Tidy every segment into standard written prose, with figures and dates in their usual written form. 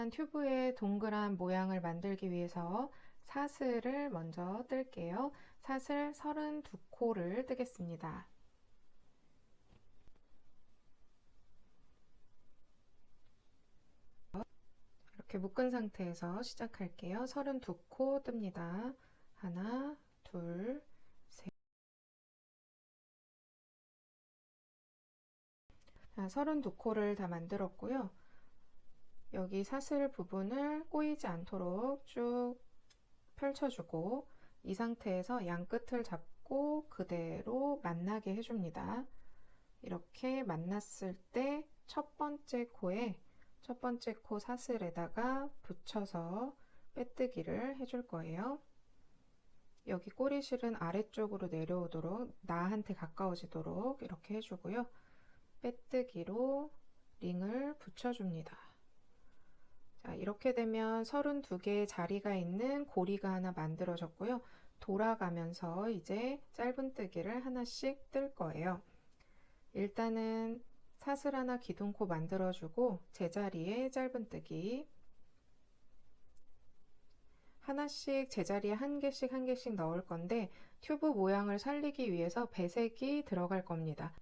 일단 튜브의 동그란 모양을 만들기 위해서 사슬을 먼저 뜰게요. 사슬 32코를 뜨겠습니다. 이렇게 묶은 상태에서 시작할게요. 32코 뜹니다. 하나, 둘, 셋. 자, 32코를 다 만들었고요. 여기 사슬 부분을 꼬이지 않도록 쭉 펼쳐주고 이 상태에서 양 끝을 잡고 그대로 만나게 해줍니다. 이렇게 만났을 때 첫 번째 코 사슬에다가 붙여서 빼뜨기를 해줄 거예요. 여기 꼬리실은 아래쪽으로 내려오도록 나한테 가까워지도록 이렇게 해주고요. 빼뜨기로 링을 붙여줍니다. 자, 이렇게 되면 32개의 자리가 있는 고리가 하나 만들어졌고요. 돌아가면서 이제 짧은뜨기를 하나씩 뜰 거예요. 일단은 사슬 하나 기둥코 만들어주고 제자리에 짧은뜨기 하나씩 제자리에 한 개씩 넣을 건데 튜브 모양을 살리기 위해서 배색이 들어갈 겁니다.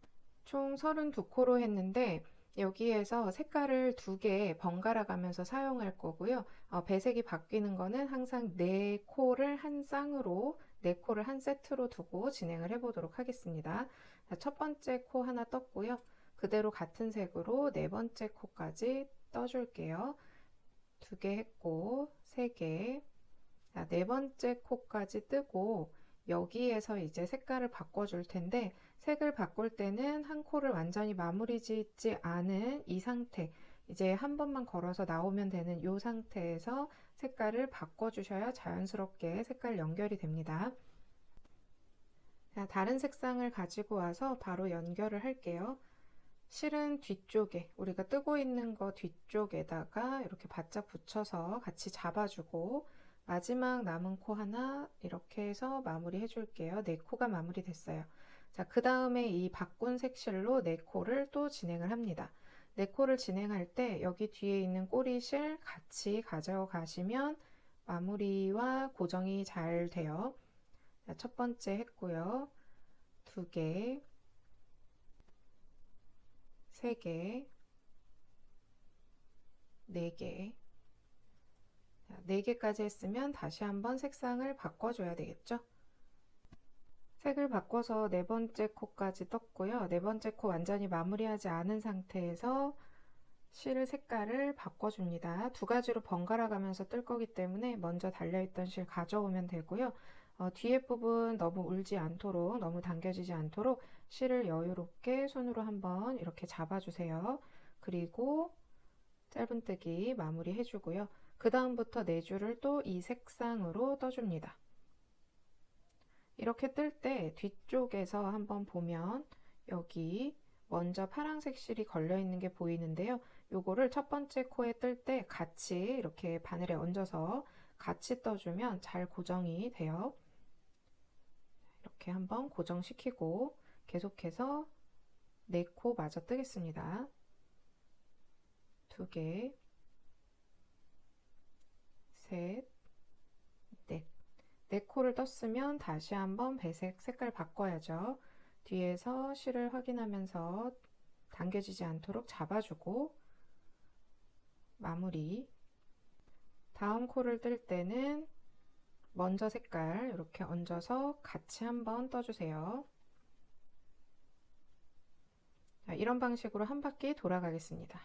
총 32코로 했는데 여기에서 색깔을 2개 번갈아 가면서 사용할 거고요. 배색이 바뀌는 거는 항상 4코를 한 쌍으로 4코를 한 세트로 두고 진행을 해 보도록 하겠습니다. 자, 첫 번째 코 하나 떴고요. 그대로 같은 색으로 네 번째 코까지 떠줄게요. 2개 했고 3개. 자, 네 번째 코까지 뜨고 여기에서 이제 색깔을 바꿔줄 텐데 색을 바꿀 때는 한 코를 완전히 마무리 짓지 않은 이 상태, 이제 한 번만 걸어서 나오면 되는 이 상태에서 색깔을 바꿔주셔야 자연스럽게 색깔 연결이 됩니다. 자, 다른 색상을 가지고 와서 바로 연결을 할게요. 실은 뒤쪽에 우리가 뜨고 있는 거 뒤쪽에다가 이렇게 바짝 붙여서 같이 잡아주고 마지막 남은 코 하나 이렇게 해서 마무리 해줄게요. 네 코가 마무리 됐어요. 자, 그 다음에 이 바꾼 색실로 네 코를 또 진행을 합니다. 네 코를 진행할 때 여기 뒤에 있는 꼬리실 같이 가져가시면 마무리와 고정이 잘 돼요. 자, 첫 번째 했고요. 2개, 3개, 4개. 4개까지 했으면 다시 한번 색상을 바꿔줘야 되겠죠. 색을 바꿔서 네 번째 코까지 떴고요. 네 번째 코 완전히 마무리하지 않은 상태에서 실 색깔을 바꿔줍니다. 두 가지로 번갈아 가면서 뜰 거기 때문에 먼저 달려있던 실 가져오면 되고요. 뒤에 부분 너무 울지 않도록, 너무 당겨지지 않도록 실을 여유롭게 손으로 한번 이렇게 잡아주세요. 그리고 짧은뜨기 마무리 해주고요. 그 다음부터 네 줄을 또 이 색상으로 떠줍니다. 이렇게 뜰 때 뒤쪽에서 한번 보면 여기 먼저 파란색 실이 걸려 있는 게 보이는데요. 요거를 첫 번째 코에 뜰 때 같이 이렇게 바늘에 얹어서 같이 떠주면 잘 고정이 돼요. 이렇게 한번 고정시키고 계속해서 네 코 마저 뜨겠습니다. 2개, 셋, 넷. 네 코를 떴으면 다시 한번 배색 색깔 바꿔야죠. 뒤에서 실을 확인하면서 당겨지지 않도록 잡아주고 마무리. 다음 코를 뜰 때는 먼저 색깔 이렇게 얹어서 같이 한번 떠주세요. 자, 이런 방식으로 한 바퀴 돌아가겠습니다.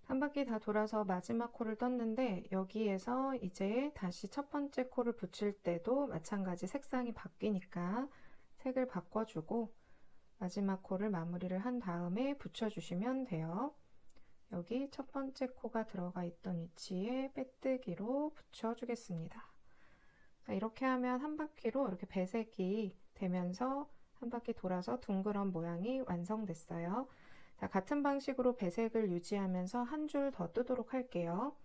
한 바퀴 다 돌아서 마지막 코를 떴는데 여기에서 이제 다시 첫 번째 코를 붙일 때도 마찬가지 색상이 바뀌니까 색을 바꿔주고 마지막 코를 마무리를 한 다음에 붙여주시면 돼요. 여기 첫 번째 코가 들어가 있던 위치에 빼뜨기로 붙여주겠습니다. 자, 이렇게 하면 한 바퀴로 이렇게 배색이 되면서 한 바퀴 돌아서 둥그런 모양이 완성됐어요. 자, 같은 방식으로 배색을 유지하면서 한 줄 더 뜨도록 할게요.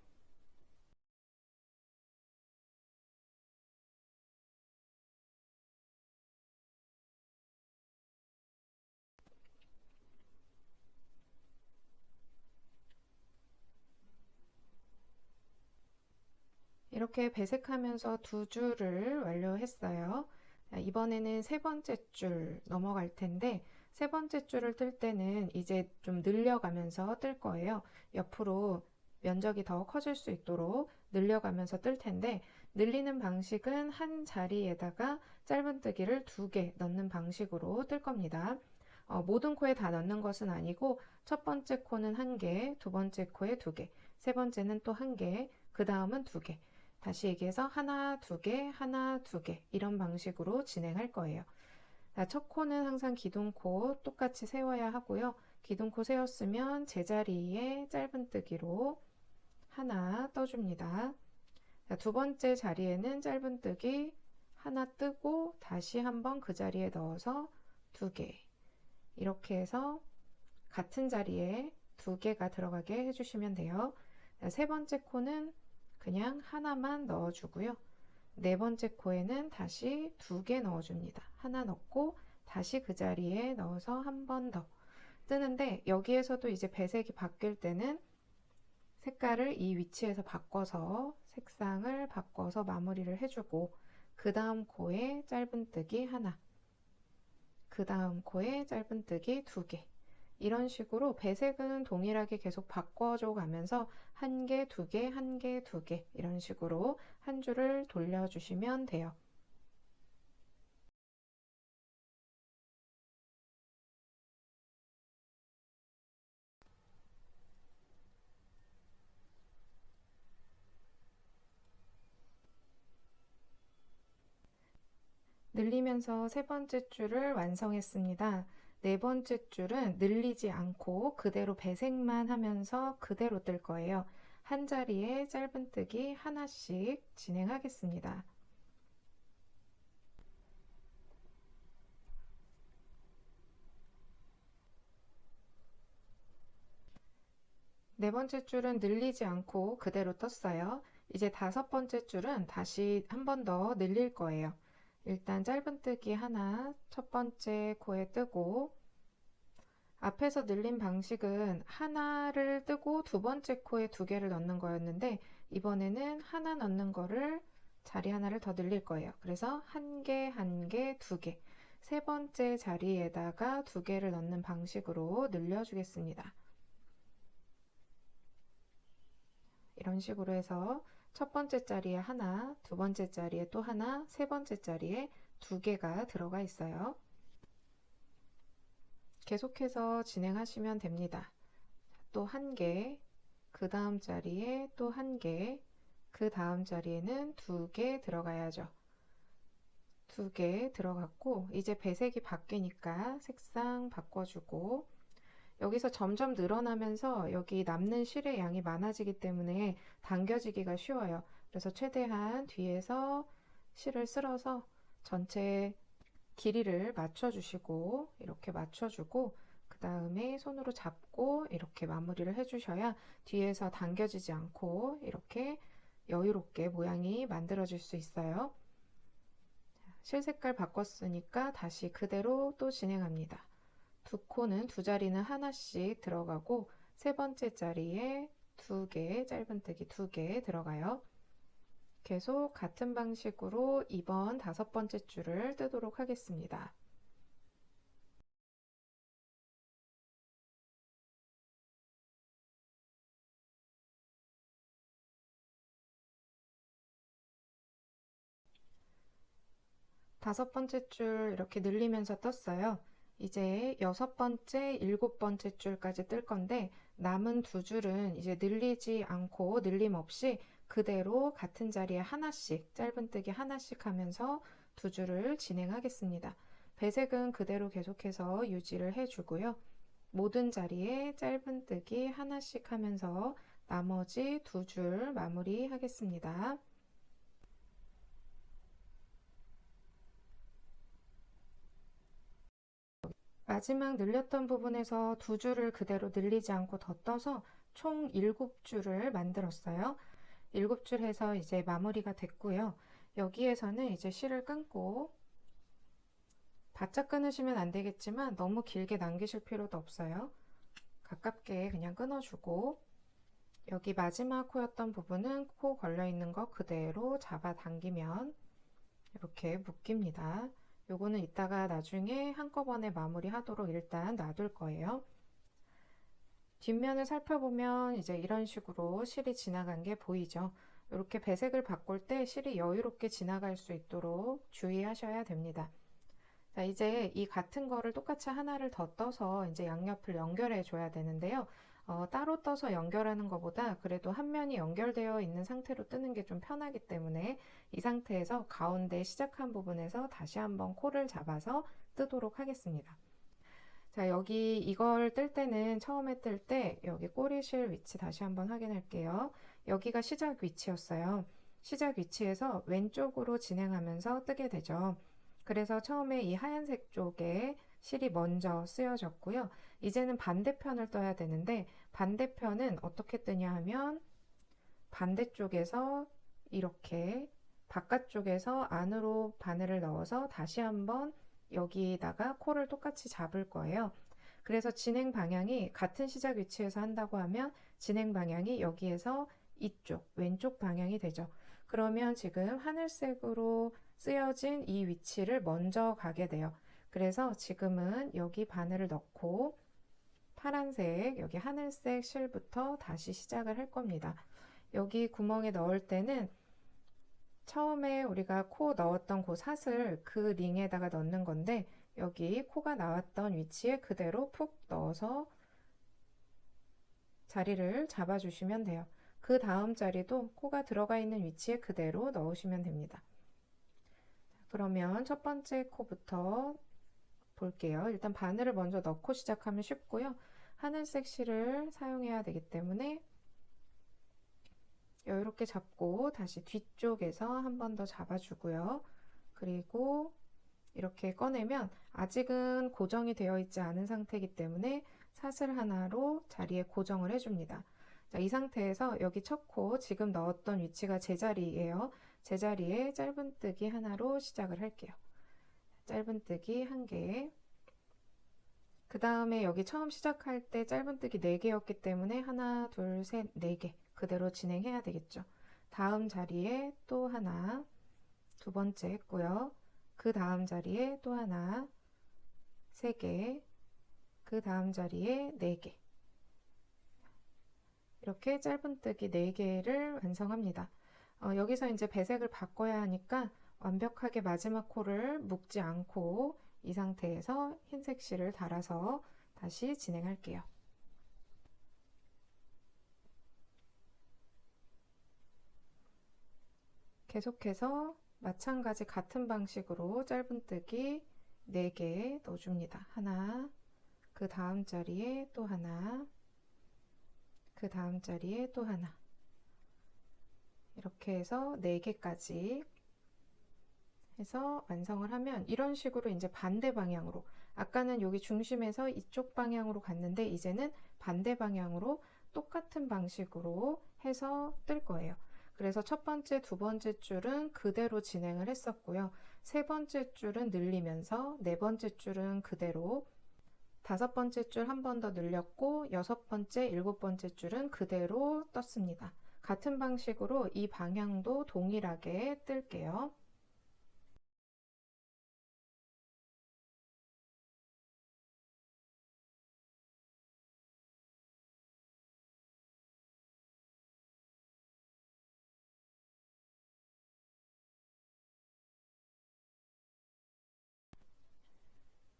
이렇게 배색하면서 두 줄을 완료했어요. 이번에는 세 번째 줄 넘어갈 텐데 세 번째 줄을 뜰 때는 이제 좀 늘려가면서 뜰 거예요. 옆으로 면적이 더 커질 수 있도록 늘려가면서 뜰 텐데 늘리는 방식은 한 자리에다가 짧은뜨기를 2개 넣는 방식으로 뜰 겁니다. 모든 코에 다 넣는 것은 아니고 첫 번째 코는 1개, 두 번째 코에 2개, 세 번째는 또 1개, 그 다음은 2개. 다시 얘기해서 하나, 2개, 하나, 2개 이런 방식으로 진행할 거예요. 첫 코는 항상 기둥코 똑같이 세워야 하고요. 기둥코 세웠으면 제자리에 짧은뜨기로 하나 떠줍니다. 두 번째 자리에는 짧은뜨기 하나 뜨고 다시 한번 그 자리에 넣어서 2개 이렇게 해서 같은 자리에 2개가 들어가게 해주시면 돼요. 세 번째 코는 그냥 하나만 넣어주고요. 네 번째 코에는 다시 2개 넣어줍니다. 하나 넣고 다시 그 자리에 넣어서 한 번 더 뜨는데 여기에서도 이제 배색이 바뀔 때는 색깔을 이 위치에서 바꿔서 색상을 바꿔서 마무리를 해주고 그 다음 코에 짧은뜨기 하나, 그 다음 코에 짧은뜨기 2개 이런 식으로 배색은 동일하게 계속 바꿔줘 가면서 1개, 2개, 1개, 2개 이런 식으로 한 줄을 돌려주시면 돼요. 늘리면서 세 번째 줄을 완성했습니다. 네 번째 줄은 늘리지 않고 그대로 배색만 하면서 그대로 뜰 거예요. 한 자리에 짧은뜨기 하나씩 진행하겠습니다. 네 번째 줄은 늘리지 않고 그대로 떴어요. 이제 다섯 번째 줄은 다시 한 번 더 늘릴 거예요. 일단 짧은뜨기 하나 첫 번째 코에 뜨고 앞에서 늘린 방식은 하나를 뜨고 두 번째 코에 2개를 넣는 거였는데 이번에는 하나 넣는 거를 자리 하나를 더 늘릴 거예요. 그래서 1개, 1개, 2개 세 번째 자리에다가 2개를 넣는 방식으로 늘려주겠습니다. 이런 식으로 해서 첫 번째 자리에 하나, 두 번째 자리에 또 하나, 세 번째 자리에 2개가 들어가 있어요. 계속해서 진행하시면 됩니다. 또 1개, 그 다음 자리에 또 1개, 그 다음 자리에는 2개 들어가야죠. 2개 들어갔고 이제 배색이 바뀌니까 색상 바꿔주고 여기서 점점 늘어나면서 여기 남는 실의 양이 많아지기 때문에 당겨지기가 쉬워요. 그래서 최대한 뒤에서 실을 쓸어서 전체 길이를 맞춰주시고 이렇게 맞춰주고 그 다음에 손으로 잡고 이렇게 마무리를 해주셔야 뒤에서 당겨지지 않고 이렇게 여유롭게 모양이 만들어질 수 있어요. 실 색깔 바꿨으니까 다시 그대로 또 진행합니다. 두 코는 두 자리는 하나씩 들어가고 세 번째 자리에 2개 짧은뜨기 2개 들어가요. 계속 같은 방식으로 2번 다섯 번째 줄을 뜨도록 하겠습니다. 다섯 번째 줄 이렇게 늘리면서 떴어요. 이제 여섯 번째, 일곱 번째 줄까지 뜰 건데 남은 두 줄은 이제 늘리지 않고 늘림 없이 그대로 같은 자리에 하나씩 짧은뜨기 하나씩 하면서 두 줄을 진행하겠습니다. 배색은 그대로 계속해서 유지를 해주고요. 모든 자리에 짧은뜨기 하나씩 하면서 나머지 두 줄 마무리 하겠습니다. 마지막 늘렸던 부분에서 두 줄을 그대로 늘리지 않고 더 떠서 총 7줄을 만들었어요. 7줄 해서 이제 마무리가 됐고요. 여기에서는 이제 실을 끊고 바짝 끊으시면 안 되겠지만 너무 길게 남기실 필요도 없어요. 가깝게 그냥 끊어주고 여기 마지막 코였던 부분은 코 걸려있는 거 그대로 잡아당기면 이렇게 묶입니다. 요거는 이따가 나중에 한꺼번에 마무리하도록 일단 놔둘 거예요. 뒷면을 살펴보면 이제 이런 식으로 실이 지나간 게 보이죠. 이렇게 배색을 바꿀 때 실이 여유롭게 지나갈 수 있도록 주의하셔야 됩니다. 자, 이제 이 같은 거를 똑같이 하나를 더 떠서 이제 양옆을 연결해 줘야 되는데요. 따로 떠서 연결하는 것보다 그래도 한 면이 연결되어 있는 상태로 뜨는 게 좀 편하기 때문에 이 상태에서 가운데 시작한 부분에서 다시 한번 코를 잡아서 뜨도록 하겠습니다. 자, 여기 이걸 뜰 때는 처음에 뜰 때 여기 꼬리실 위치 다시 한번 확인할게요. 여기가 시작 위치였어요. 시작 위치에서 왼쪽으로 진행하면서 뜨게 되죠. 그래서 처음에 이 하얀색 쪽에 실이 먼저 쓰여졌고요. 이제는 반대편을 떠야 되는데 반대편은 어떻게 뜨냐 하면 반대쪽에서 이렇게 바깥쪽에서 안으로 바늘을 넣어서 다시 한번 여기다가 코를 똑같이 잡을 거예요. 그래서 진행 방향이 같은 시작 위치에서 한다고 하면 진행 방향이 여기에서 이쪽 왼쪽 방향이 되죠. 그러면 지금 하늘색으로 쓰여진 이 위치를 먼저 가게 돼요. 그래서 지금은 여기 바늘을 넣고 파란색 여기 하늘색 실부터 다시 시작을 할 겁니다. 여기 구멍에 넣을 때는 처음에 우리가 코 넣었던 그 사슬 그 링에다가 넣는 건데 여기 코가 나왔던 위치에 그대로 푹 넣어서 자리를 잡아주시면 돼요. 그 다음 자리도 코가 들어가 있는 위치에 그대로 넣으시면 됩니다. 그러면 첫 번째 코부터 볼게요. 일단 바늘을 먼저 넣고 시작하면 쉽고요. 하늘색 실을 사용해야 되기 때문에 이렇게 잡고 다시 뒤쪽에서 한 번 더 잡아주고요. 그리고 이렇게 꺼내면 아직은 고정이 되어 있지 않은 상태이기 때문에 사슬 하나로 자리에 고정을 해줍니다. 자, 이 상태에서 여기 첫 코 지금 넣었던 위치가 제자리예요. 제자리에 짧은뜨기 하나로 시작을 할게요. 짧은뜨기 1개. 그 다음에 여기 처음 시작할 때 짧은뜨기 4개였기 때문에 하나, 둘, 셋, 4개 그대로 진행해야 되겠죠. 다음 자리에 또 하나, 두 번째 했고요. 그 다음 자리에 또 하나, 3개, 그 다음 자리에 4개. 이렇게 짧은뜨기 4개를 완성합니다. 여기서 이제 배색을 바꿔야 하니까 완벽하게 마지막 코를 묶지 않고 이 상태에서 흰색 실을 달아서 다시 진행할게요. 계속해서 마찬가지 같은 방식으로 짧은뜨기 4개 넣어줍니다. 하나, 그 다음 자리에 또 하나, 그 다음 자리에 또 하나. 이렇게 해서 4개까지 해서 완성을 하면 이런 식으로 이제 반대 방향으로 아까는 여기 중심에서 이쪽 방향으로 갔는데 이제는 반대 방향으로 똑같은 방식으로 해서 뜰 거예요. 그래서 첫 번째, 두 번째 줄은 그대로 진행을 했었고요. 세 번째 줄은 늘리면서 네 번째 줄은 그대로 다섯 번째 줄 한 번 더 늘렸고 여섯 번째, 일곱 번째 줄은 그대로 떴습니다. 같은 방식으로 이 방향도 동일하게 뜰게요.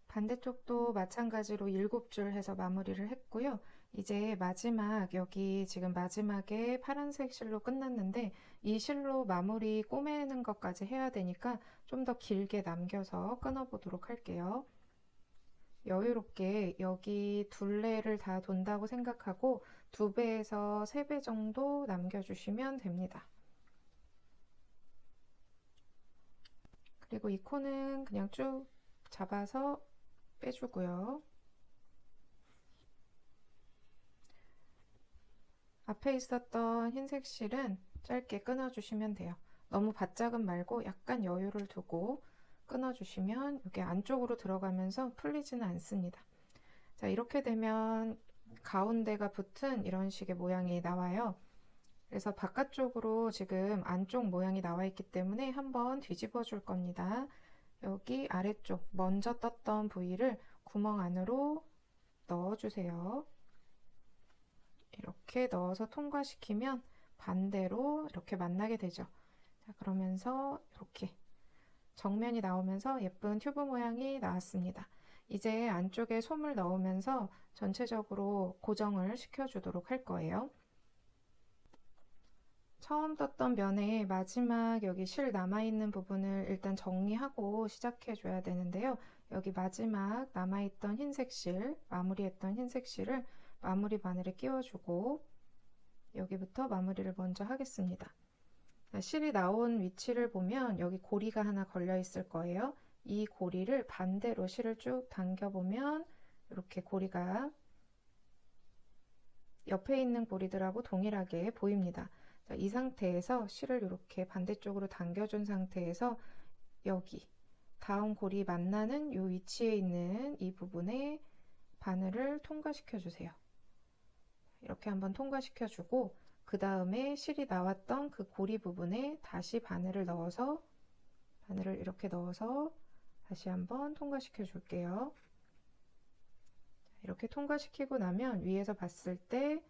반대쪽도 마찬가지로 7줄 해서 마무리를 했고요. 이제 마지막 여기 지금 마지막에 파란색 실로 끝났는데 이 실로 마무리 꼬매는 것까지 해야 되니까 좀 더 길게 남겨서 끊어 보도록 할게요. 여유롭게 여기 둘레를 다 돈다고 생각하고 2배에서 3배 정도 남겨주시면 됩니다. 그리고 이 코는 그냥 쭉 잡아서 빼주고요. 앞에 있었던 흰색 실은 짧게 끊어주시면 돼요. 너무 바짝은 말고 약간 여유를 두고 끊어주시면 이게 안쪽으로 들어가면서 풀리지는 않습니다. 자, 이렇게 되면 가운데가 붙은 이런 식의 모양이 나와요. 그래서 바깥쪽으로 지금 안쪽 모양이 나와 있기 때문에 한번 뒤집어 줄 겁니다. 여기 아래쪽 먼저 떴던 부위를 구멍 안으로 넣어주세요. 이렇게 넣어서 통과시키면 반대로 이렇게 만나게 되죠. 자, 그러면서 이렇게 정면이 나오면서 예쁜 튜브 모양이 나왔습니다. 이제 안쪽에 솜을 넣으면서 전체적으로 고정을 시켜주도록 할 거예요. 처음 떴던 면에 마지막 여기 실 남아있는 부분을 일단 정리하고 시작해 줘야 되는데요. 여기 마지막 남아있던 흰색 실, 마무리했던 흰색 실을 마무리 바늘에 끼워주고 여기부터 마무리를 먼저 하겠습니다. 실이 나온 위치를 보면 여기 고리가 하나 걸려 있을 거예요. 이 고리를 반대로 실을 쭉 당겨보면 이렇게 고리가 옆에 있는 고리들하고 동일하게 보입니다. 자, 이 상태에서 실을 이렇게 반대쪽으로 당겨준 상태에서 여기 다음 고리 만나는 이 위치에 있는 이 부분에 바늘을 통과시켜 주세요. 이렇게 한번 통과시켜 주고 그 다음에 실이 나왔던 그 고리 부분에 다시 바늘을 넣어서 바늘을 이렇게 넣어서 다시 한번 통과시켜 줄게요. 이렇게 통과시키고 나면 위에서 봤을 때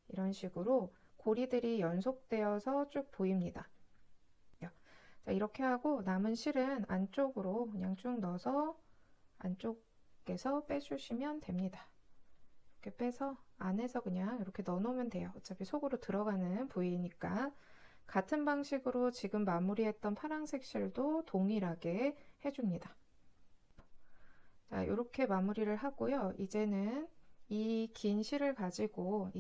이런 식으로 고리들이 연속되어서 쭉 보입니다. 자, 이렇게 하고 남은 실은 안쪽으로 그냥 쭉 넣어서 안쪽에서 빼주시면 됩니다. 이렇게 빼서 안에서 그냥 이렇게 넣어 놓으면 돼요. 어차피 속으로 들어가는 부위니까. 같은 방식으로 지금 마무리했던 파란색 실도 동일하게 해줍니다. 자, 이렇게 마무리를 하고요. 이제는 이 긴 실을 가지고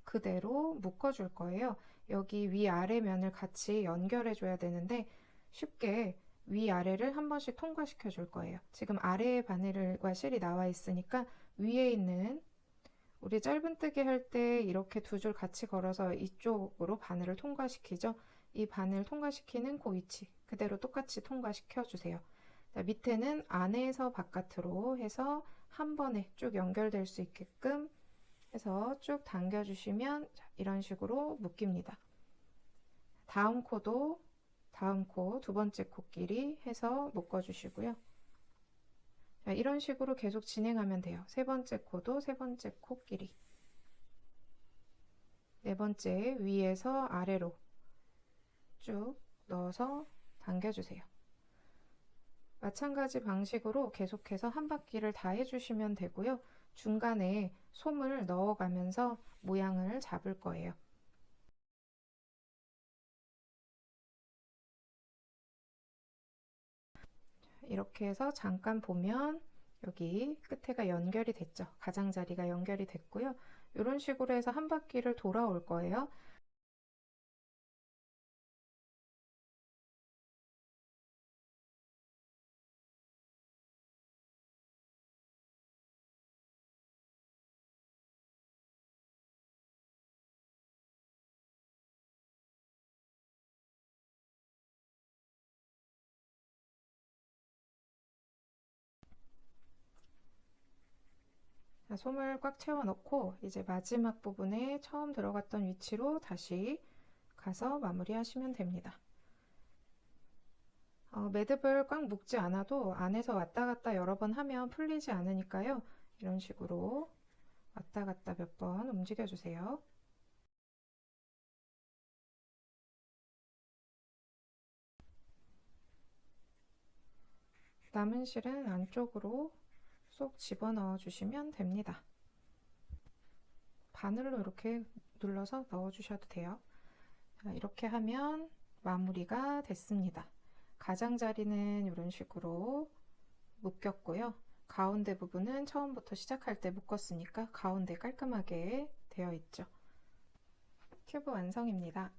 그대로 묶어 줄 거예요. 여기 위아래 면을 같이 연결해 줘야 되는데 쉽게 위아래를 한 번씩 통과시켜 줄 거예요. 지금 아래에 바늘과 실이 나와 있으니까 위에 있는 우리 짧은뜨기 할 때 이렇게 두 줄 같이 걸어서 이쪽으로 바늘을 통과시키죠. 이 바늘 통과시키는 그 위치 그대로 똑같이 통과시켜 주세요. 자, 밑에는 안에서 바깥으로 해서 한 번에 쭉 연결될 수 있게끔 해서 쭉 당겨주시면 이런 식으로 묶입니다. 다음 코도 다음 코 두 번째 코끼리 해서 묶어주시고요. 자, 이런 식으로 계속 진행하면 돼요. 세 번째 코도 세 번째 코끼리, 네 번째 위에서 아래로 쭉 넣어서 당겨주세요. 마찬가지 방식으로 계속해서 한 바퀴를 다 해주시면 되고요. 중간에 솜을 넣어가면서 모양을 잡을 거예요. 이렇게 해서 잠깐 보면 여기 끝에가 연결이 됐죠. 가장자리가 연결이 됐고요. 이런 식으로 해서 한 바퀴를 돌아올 거예요. 자, 솜을 꽉 채워 넣고 이제 마지막 부분에 처음 들어갔던 위치로 다시 가서 마무리하시면 됩니다. 매듭을 꽉 묶지 않아도 안에서 왔다 갔다 여러 번 하면 풀리지 않으니까요. 이런 식으로 왔다 갔다 몇 번 움직여 주세요. 남은 실은 안쪽으로 쏙 집어넣어 주시면 됩니다. 바늘로 이렇게 눌러서 넣어 주셔도 돼요. 자, 이렇게 하면 마무리가 됐습니다. 가장자리는 이런 식으로 묶였고요. 가운데 부분은 처음부터 시작할 때 묶었으니까 가운데 깔끔하게 되어 있죠. 튜브 완성입니다.